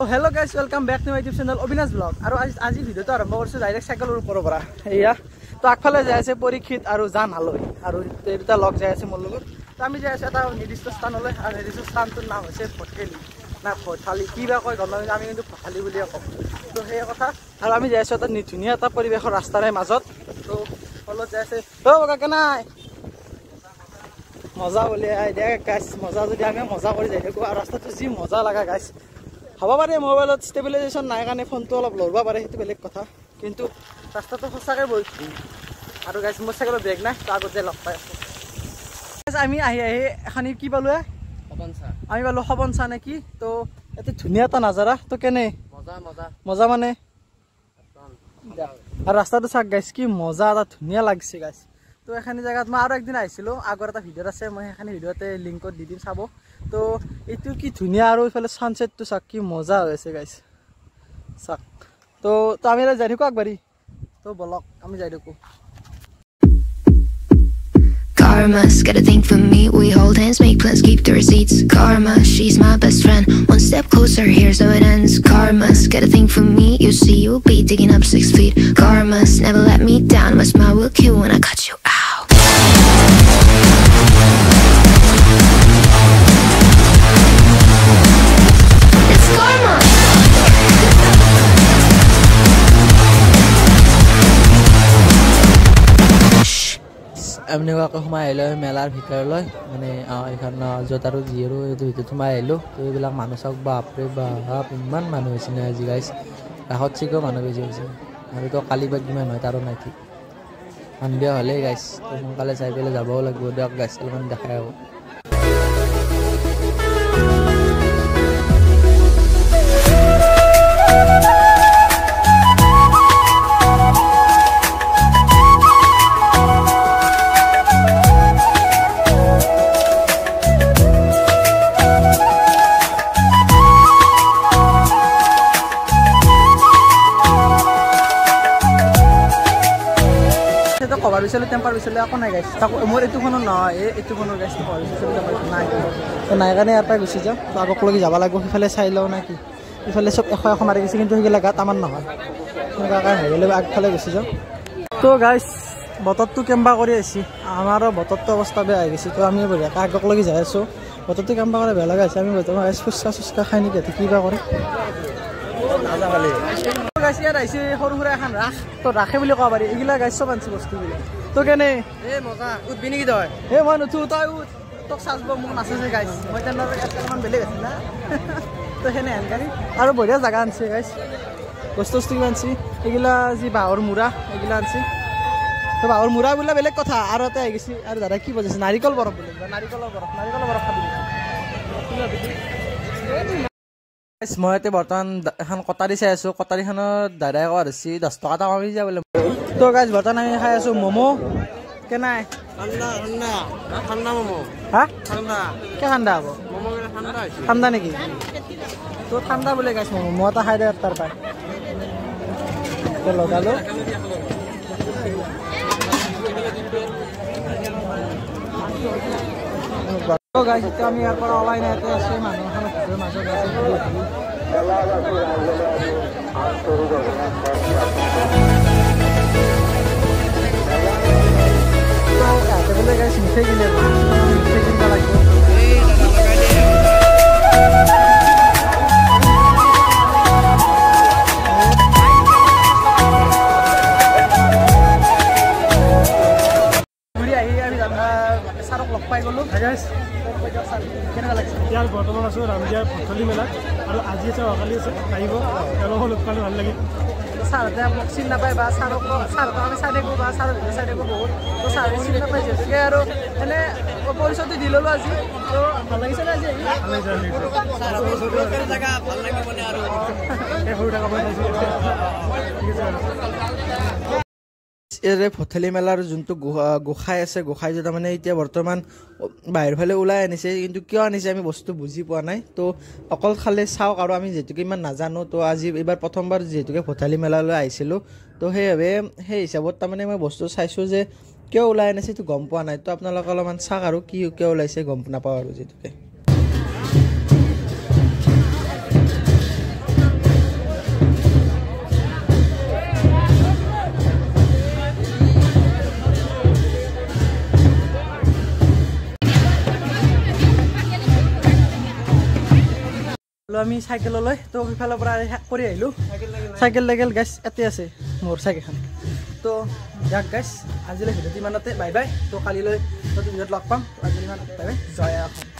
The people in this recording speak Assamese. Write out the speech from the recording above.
Hello guys, welcome back to my YouTube channel Obinash Vlog. আৰু আজি ভিডিওটো আৰম্ভ কৰিছো ডাইৰেক্ট সাইকেলৰ ওপৰৰ পৰা। এয়া তো আগফালে যাই আছে পৰীক্ষিত আৰু জান হালৈ আৰু দুটা লগ যাই আছে মোৰ লগত। তো আমি যাই আছে এটা নিৰ্দিষ্ট স্থানলৈ আৰু নিৰ্দিষ্ট স্থানটোৰ নাম হৈছে ভঠেলি না ভঠালি কিবা কয় গম নাপাওঁ, আমি কিন্তু ভঠালি বুলিয়ে কওঁ। তো সেই কথা আৰু আমি যাই আছো এটা ধুনীয়া এটা পৰিৱেশৰ ৰাস্তাৰে মাজত। তো হলত যাই আছে কাকা নাই মজা বুলি দিয়া গাইছ, মজা যদি আমি মজা কৰি যাই থাকোঁ আৰু ৰাস্তাটো যি মজা লগা গাইছ। হ'ব পাৰে মোবাইলত ষ্টেবিলাইজেশ্যন নাই কাৰণে ফোনটো অলপ লৰব পাৰে, সেইটো বেলেগ কথা, কিন্তু ৰাস্তাটো সঁচাকৈ বহুত আৰু গাইছ মোৰ চাইকেলৰ ব্ৰেক নাই, তো আগত যাই লগ পাই আছোঁ। আমি আহি এখন কি পালোঁ আমি পালোঁ সবনচা নে কি। তো ইয়াতে ধুনীয়া এটা নাজাৰা, তো কেনে মজা মানে আৰু ৰাস্তাটো চাক গাইছ কি মজা এটা ধুনীয়া লাগিছে গাইছ। তো এখানি জেগাত মই আৰু একদিন আহিছিলোঁ, আগৰ এটা ভিডিঅ'ত আছে, মই সেইখানি ভিডিঅ'তে লিংকত দি দিম চাব। তো এইটো কি ধুনীয়া আৰু এইফালে ছানছেটটো চাক কি মজা হৈ আছে গাইছ চাক। তো আমি যাই থাকোঁ আগবাঢ়ি, তো বলক আমি যাই থাকোঁ। Karma's got a thing for me. We hold hands, make plans, keep the receipts. Karma, she's my best friend. One step closer, here's how it ends. Karma's got a thing for me. You see, you'll be digging up 6 feet. Karma's never let me down. My smile will kill when I cut you out. It's karma. এমনি সোমাই আহিলোঁ মেলাৰ ভিতৰলৈ, মানে এইখন য'ত আৰু যি আৰু এইটো ভিতৰত সোমাই আহিলোঁ। তো এইবিলাক মানুহ চাওক, বাপৰে বাপ ইমান মানুহ হৈছে নে আজি গাইছ, কাষত চিকো মানুহ বেছি হৈছে আৰু তো কালি বা কিমান হয় তাৰো নাই ঠিক। সন্ধিয়া হ'লেই গাইছ, তো সোনকালে চাই পেলাই যাবও লাগিব দিয়ক গাইছ, অলপমান দেখাই হ'ব। কভাৰ বিচাৰিলোঁ টেম্পাৰ বিচাৰিলোঁ আকৌ নাই গাইছ, তাকো মোৰ এইটোখনৰ নহয়, এইটোখনৰ গাইছ কভাৰ বিচাৰিছিলোঁ টেম্পাৰ নাই, তো নাই কাৰণে ইয়াৰ পৰাই গুচি যাওঁ। তো আগক লগি যাব লাগিব, সিফালে চাই লওঁ নে কি, ইফালে চব এশ মাৰি গৈছে, কিন্তু সেইগিলা গাত আমাৰ নহয়, সেনেকুৱাকৈ হেৰিলৈ আগফালে গুচি যাওঁ। তো গাইছ বতৰটো কেম্বা কৰি আহিছে, আমাৰো বতৰটো অৱস্থা বেয়া হৈ গৈছে। তো আমি বঢ়িয়াকৈ আগক লগি যাই আছোঁ, বতৰটো কেম্বা কৰি বেয়া লগা হৈছে। আমি বৰ্তমান ফুচকা খাই নেকি কিবা কৰে গাইছ। ইয়াত আহিছে সৰু সুৰা এখন ৰাস, তো ৰাসে বুলি ক'ব পাৰি, এইগিলা গাইছ চব আনিছে বস্তুবিলাক। তো কেনে মজা উঠবি নেকি তই? মই নুঠো, তই উঠ, তোক চাচব মোক নাচিছে গাইছ, মই তেনেদৰে অকণমান বেলেগ আছে না। তো সেনে হেন গাড়ী আৰু বঢ়িয়া জেগা আনিছে গাইছ, বস্তু কিবা আনিছে, এইগিলা যি বাঁহৰ মূৰা এইগিলা আনিছে। তো বাঁহৰ মূৰা বোলে বেলেগ কথা, আৰু এটা আহি গৈছে আৰু দাদা কি বজাইছে নাৰিকল বৰফ বোলে, নাৰিকলৰ বৰফ খাবি। মই এতিয়া বৰ্তমান এখন কটাৰী চাই আছোঁ, কটাৰীখনৰ দাদাই কোৱা ধৰিছে 10 টকা এটা কমি যায় বোলে। তো গাইছ বৰ্তমান আমি খাই আছোঁ ম'ম', কেনাই ঠাণ্ডা ম'ম'। হা কিয় ঠাণ্ডা হ'ব? ঠাণ্ডা নেকি? তো ঠাণ্ডা বোলে গাইছ ম'ম', মই এটা খাই দে তাৰ পাই লগালোঁ। গাইছ এতিয়া আমি ইয়াৰ পৰা ওলাই নাই, ইয়াতে আছোঁ মানুহ এখন ভিতৰৰ মাজত আছে। বোলে গাইছ মিঠাই কিনে মিঠাই কিনিব লাগিব। ছাৰক লগ পাই গ'লোঁ। কেনেকুৱা লাগিছে? এতিয়া বৰ্তমান আছোঁ ৰামদিয়াৰ ভঠেলি মেলাত, আৰু আজি আছে অহাকালি আছে, আহিব তেওঁলোকক লগ পালে ভাল লাগিল। ছাৰহঁতে আপোনাক চিনি নাপায় বা ছাৰক আমি চাই থাকোঁ বা ছাৰৰ ভিডিঅ' চাই থাকোঁ বহুত, তো ছাৰে চিনি নাপায় যিহেতুকে আৰু এনে পৰিচয়টো দি ল'লোঁ আজি। তো ভাল লাগিছে নে আজি? এই ভঠেলি মেলাৰ যোনটো গোসাঁই আছে, গোসাঁইটো তাৰমানে এতিয়া বৰ্তমান বাহিৰ ফালে ওলাই আনিছে, কিন্তু কিয় আনিছে আমি বস্তু বুজি পোৱা নাই। তো অকল খালে চাওক, আৰু আমি যিহেতুকে ইমান নাজানো, তো আজি এইবাৰ প্ৰথমবাৰ যিহেতুকে ভঠেলি মেলালৈ আহিছিলোঁ, তো সেইবাবে সেই হিচাপত তাৰমানে মই বস্তু চাইছোঁ যে কিয় ওলাই আনিছে সেইটো গম পোৱা নাই। তো আপোনালোকে অলপমান চাওক আৰু কি কিয় ওলাইছে গম নাপাওঁ আৰু যিহেতুকে। বোলো আমি চাইকেললৈ তো সিফালৰ পৰা শেষ কৰি আহিলোঁ চাইকেল লাগিল গাইছ এতে আছে মোৰ চাইকেলখন তো যাক গাইছ আজিলৈ ভিডিঅ'টো ইমানতে বাই বাই তো কালিলৈ নতুন ভিডিঅ'ত লগ পাম আজিলৈ ইমান বাই বাই জয় অসম